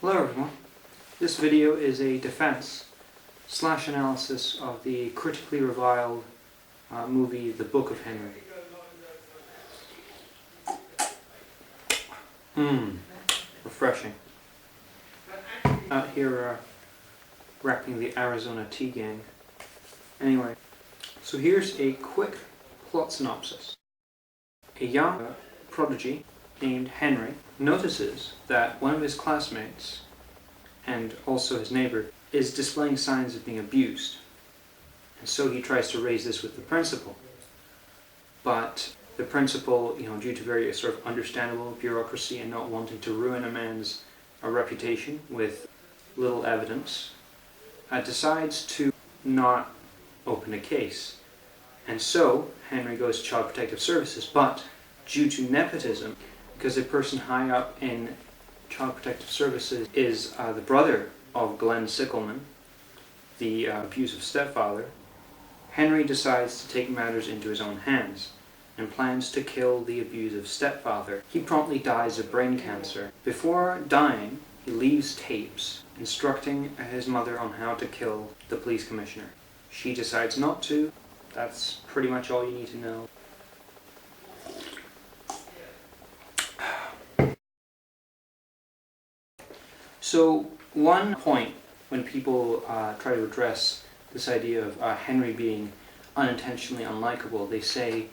Hello everyone. This video is a defense / analysis of the critically reviled movie The Book of Henry. Refreshing. Out here repping the Arizona Tea Gang. Anyway, so here's a quick plot synopsis. A young prodigy named Henry notices that one of his classmates, and also his neighbor, is displaying signs of being abused. And so he tries to raise this with the principal. But the principal, due to very sort of understandable bureaucracy and not wanting to ruin a man's reputation with little evidence, decides to not open a case. And so Henry goes to Child Protective Services, but due to nepotism, because a person high up in Child Protective Services is the brother of Glenn Sickelman, the abusive stepfather, Henry decides to take matters into his own hands and plans to kill the abusive stepfather. He promptly dies of brain cancer. Before dying, he leaves tapes instructing his mother on how to kill the police commissioner. She decides not to. That's pretty much all you need to know. So one point when people try to address this idea of Henry being unintentionally unlikable, they say,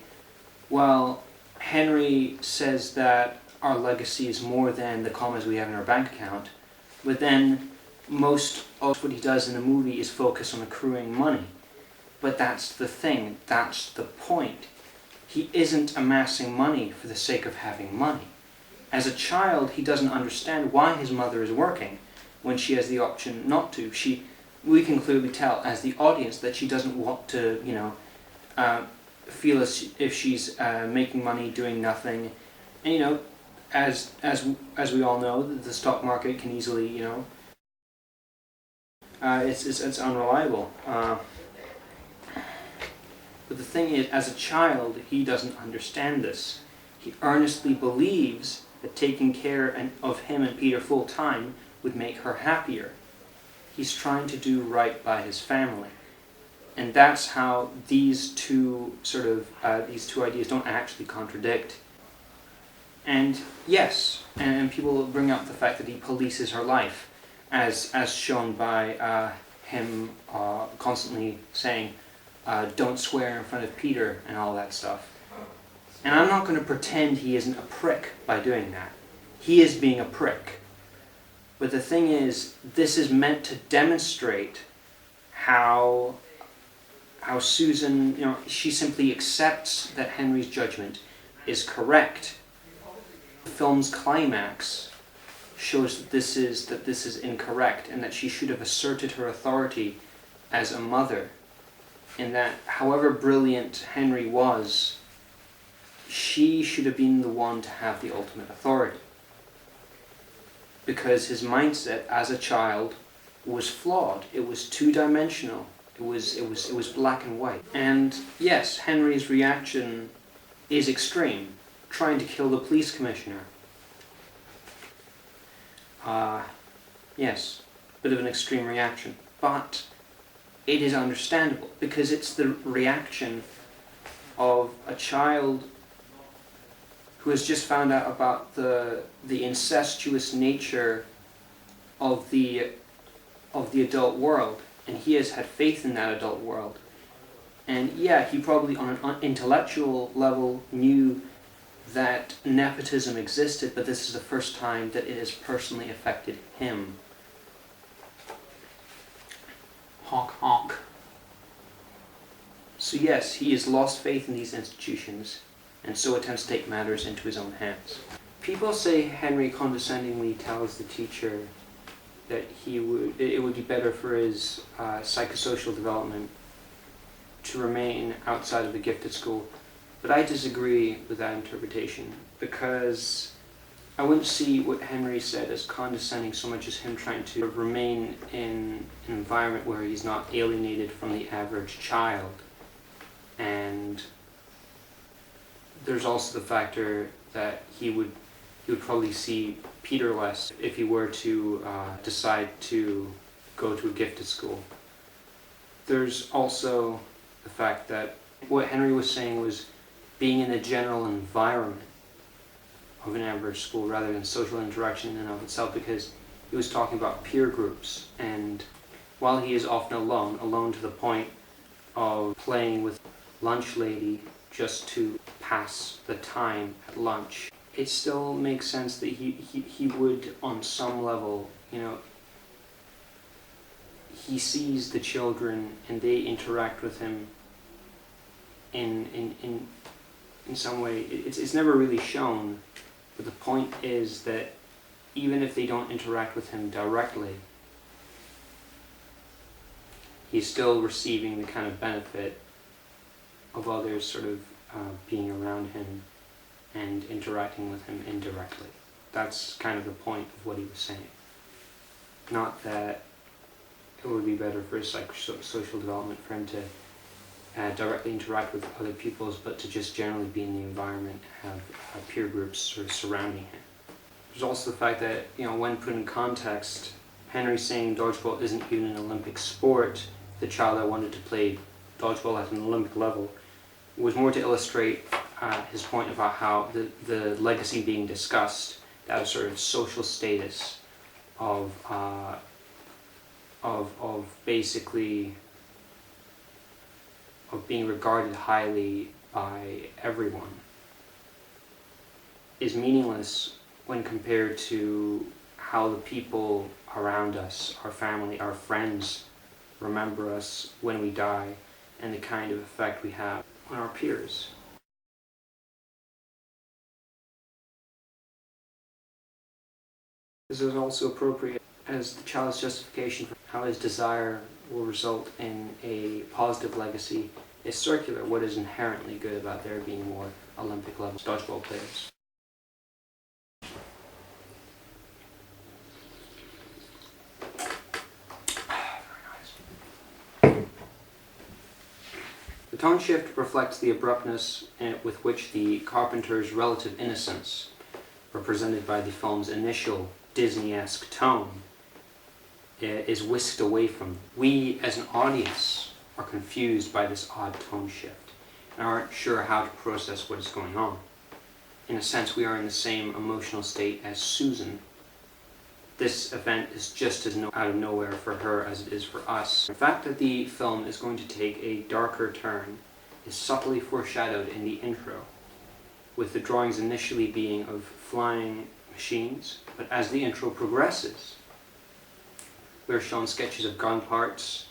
well, Henry says that our legacy is more than the commas we have in our bank account, but then most of what he does in the movie is focus on accruing money. But that's the thing, that's the point. He isn't amassing money for the sake of having money. As a child, he doesn't understand why his mother is working when she has the option not to. We can clearly tell as the audience that she doesn't want to, feel as if she's making money doing nothing. And as we all know, the stock market can easily, it's unreliable. But the thing is, as a child, he doesn't understand this. He earnestly believes that taking care of him and Peter full time would make her happier. He's trying to do right by his family. And that's how these two ideas don't actually contradict. And yes, and people bring up the fact that he polices her life, as shown by him constantly saying, don't swear in front of Peter and all that stuff. And I'm not going to pretend he isn't a prick by doing that. He is being a prick. But the thing is, this is meant to demonstrate how Susan, she simply accepts that Henry's judgment is correct. The film's climax shows that this is incorrect and that she should have asserted her authority as a mother, and that however brilliant Henry was, she should have been the one to have the ultimate authority. Because his mindset as a child was flawed. It was two-dimensional. It was black and white. And yes, Henry's reaction is extreme, trying to kill the police commissioner. Yes, bit of an extreme reaction, but it is understandable because it's the reaction of a child who has just found out about the incestuous nature of the adult world, and he has had faith in that adult world. And yeah, he probably on an intellectual level knew that nepotism existed, but this is the first time that it has personally affected him. Honk honk. So yes, he has lost faith in these institutions, and so attempts to take matters into his own hands. People say Henry condescendingly tells the teacher that it would be better for his psychosocial development to remain outside of the gifted school. But I disagree with that interpretation, because I wouldn't see what Henry said as condescending so much as him trying to remain in an environment where he's not alienated from the average child. And there's also the factor that he would he would probably see Peter less if he were to decide to go to a gifted school. There's also the fact that what Henry was saying was being in the general environment of an average school rather than social interaction in and of itself, because he was talking about peer groups, and while he is often alone to the point of playing with lunch lady just to pass the time at lunch, it still makes sense that he would, on some level, he sees the children and they interact with him in some way. It's never really shown, but the point is that even if they don't interact with him directly, he's still receiving the kind of benefit of others sort of being around him and interacting with him indirectly. That's kind of the point of what he was saying. Not that it would be better for his social development for him to directly interact with other pupils, but to just generally be in the environment, have peer groups sort of surrounding him. There's also the fact that, when put in context, Henry saying dodgeball isn't even an Olympic sport, the child that wanted to play dodgeball at an Olympic level, was more to illustrate his point about how the legacy being discussed, that sort of social status of basically of being regarded highly by everyone, is meaningless when compared to how the people around us, our family, our friends, remember us when we die, and the kind of effect we have on our peers. This is also appropriate as the child's justification for how his desire will result in a positive legacy is circular. What is inherently good about there being more Olympic level dodgeball players? The tone shift reflects the abruptness with which the carpenter's relative innocence, represented by the film's initial Disney-esque tone, is whisked away from them. We, as an audience, are confused by this odd tone shift and aren't sure how to process what is going on. In a sense, we are in the same emotional state as Susan. This event is just as out of nowhere for her as it is for us. The fact that the film is going to take a darker turn is subtly foreshadowed in the intro, with the drawings initially being of flying machines, but as the intro progresses, we are shown sketches of gun parts,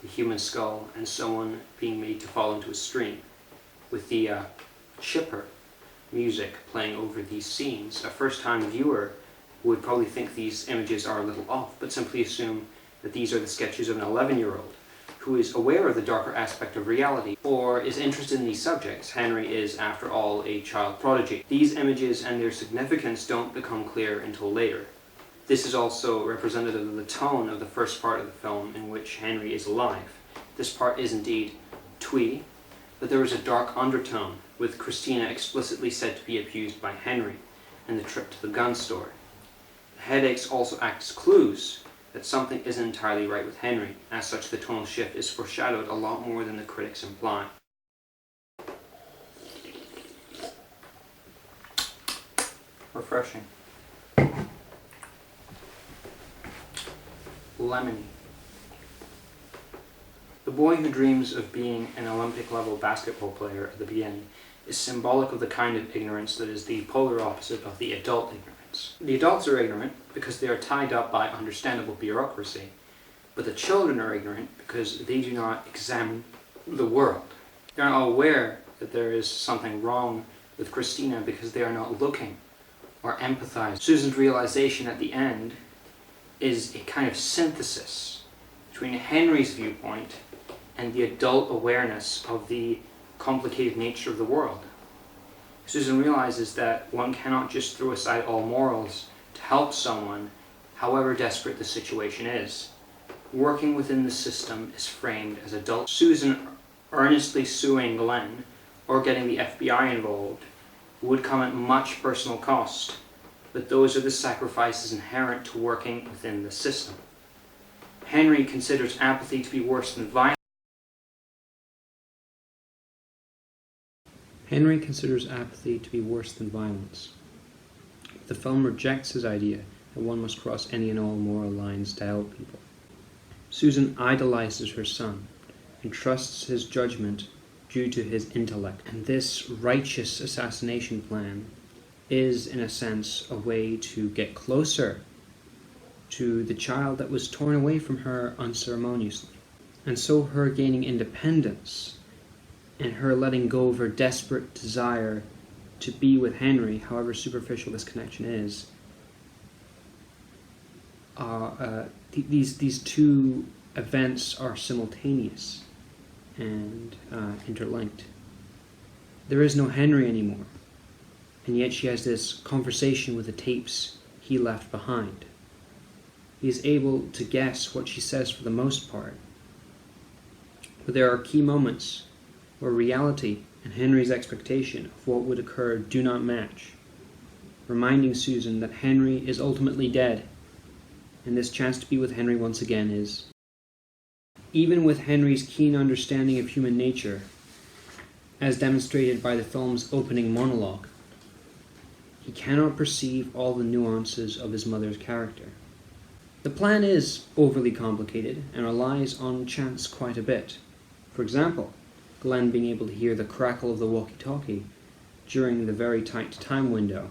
the human skull, and someone being made to fall into a stream, with the chipper music playing over these scenes. A first-time viewer would probably think these images are a little off, but simply assume that these are the sketches of an 11-year-old who is aware of the darker aspect of reality, or is interested in these subjects. Henry is, after all, a child prodigy. These images and their significance don't become clear until later. This is also representative of the tone of the first part of the film, in which Henry is alive. This part is indeed twee, but there is a dark undertone, with Christina explicitly said to be abused by Henry, and the trip to the gun store. The headaches also act as clues that something isn't entirely right with Henry. As such, the tonal shift is foreshadowed a lot more than the critics imply. Refreshing. Lemony. The boy who dreams of being an Olympic-level basketball player at the beginning is symbolic of the kind of ignorance that is the polar opposite of the adult ignorance. The adults are ignorant because they are tied up by understandable bureaucracy, but the children are ignorant because they do not examine the world. They are not aware that there is something wrong with Christina because they are not looking or empathizing. Susan's realization at the end is a kind of synthesis between Henry's viewpoint and the adult awareness of the complicated nature of the world. Susan realizes that one cannot just throw aside all morals to help someone, however desperate the situation is. Working within the system is framed as adult. Susan earnestly suing Glenn or getting the FBI involved would come at much personal cost. but those are the sacrifices inherent to working within the system. Henry considers apathy to be worse than violence. Henry considers apathy to be worse than violence. The film rejects his idea that one must cross any and all moral lines to help people. Susan idolizes her son and trusts his judgment due to his intellect. And this righteous assassination plan is, in a sense, a way to get closer to the child that was torn away from her unceremoniously. And so her gaining independence and her letting go of her desperate desire to be with Henry, however superficial this connection is, these two events are simultaneous and interlinked. There is no Henry anymore, and yet she has this conversation with the tapes he left behind. He is able to guess what she says for the most part, but there are key moments where reality and Henry's expectation of what would occur do not match, reminding Susan that Henry is ultimately dead, and this chance to be with Henry once again is. Even with Henry's keen understanding of human nature, as demonstrated by the film's opening monologue, he cannot perceive all the nuances of his mother's character. The plan is overly complicated and relies on chance quite a bit. For example, Glenn being able to hear the crackle of the walkie-talkie during the very tight time window.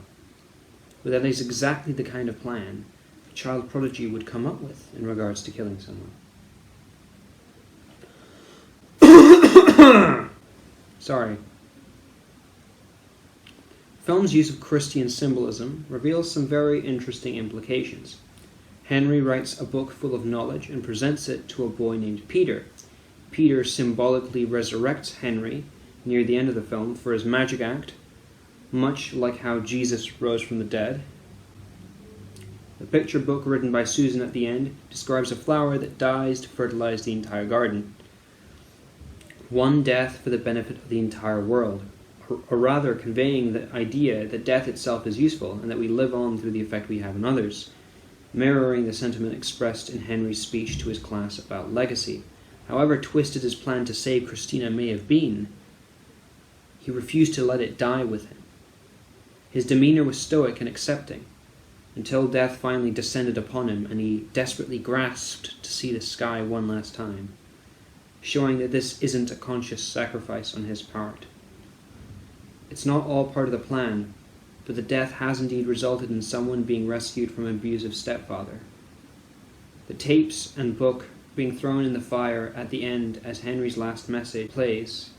But that is exactly the kind of plan a child prodigy would come up with in regards to killing someone. Sorry. Film's use of Christian symbolism reveals some very interesting implications. Henry writes a book full of knowledge and presents it to a boy named Peter. Peter symbolically resurrects Henry near the end of the film for his magic act, much like how Jesus rose from the dead. The picture book written by Susan at the end describes a flower that dies to fertilize the entire garden. One death for the benefit of the entire world, or rather conveying the idea that death itself is useful and that we live on through the effect we have on others, mirroring the sentiment expressed in Henry's speech to his class about legacy. However twisted his plan to save Christina may have been, he refused to let it die with him. His demeanor was stoic and accepting, until death finally descended upon him and he desperately grasped to see the sky one last time, showing that this isn't a conscious sacrifice on his part. It's not all part of the plan, but the death has indeed resulted in someone being rescued from an abusive stepfather. The tapes and book being thrown in the fire at the end as Henry's last message plays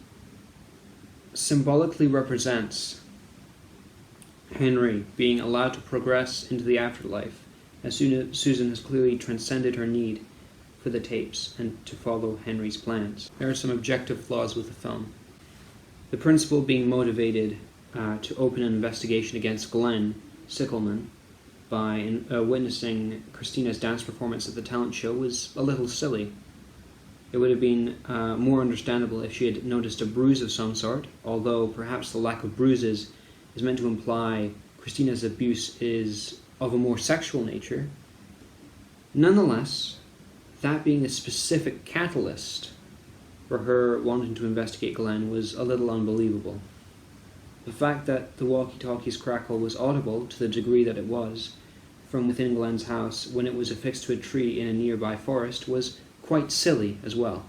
symbolically represents Henry being allowed to progress into the afterlife as soon as Susan has clearly transcended her need for the tapes and to follow Henry's plans. There are some objective flaws with the film. The principal being motivated to open an investigation against Glenn Sickelman by witnessing Christina's dance performance at the talent show was a little silly. It would have been more understandable if she had noticed a bruise of some sort, although perhaps the lack of bruises is meant to imply Christina's abuse is of a more sexual nature. Nonetheless, that being a specific catalyst for her wanting to investigate Glenn was a little unbelievable. The fact that the walkie-talkie's crackle was audible to the degree that it was from within Glenn's house when it was affixed to a tree in a nearby forest was quite silly as well.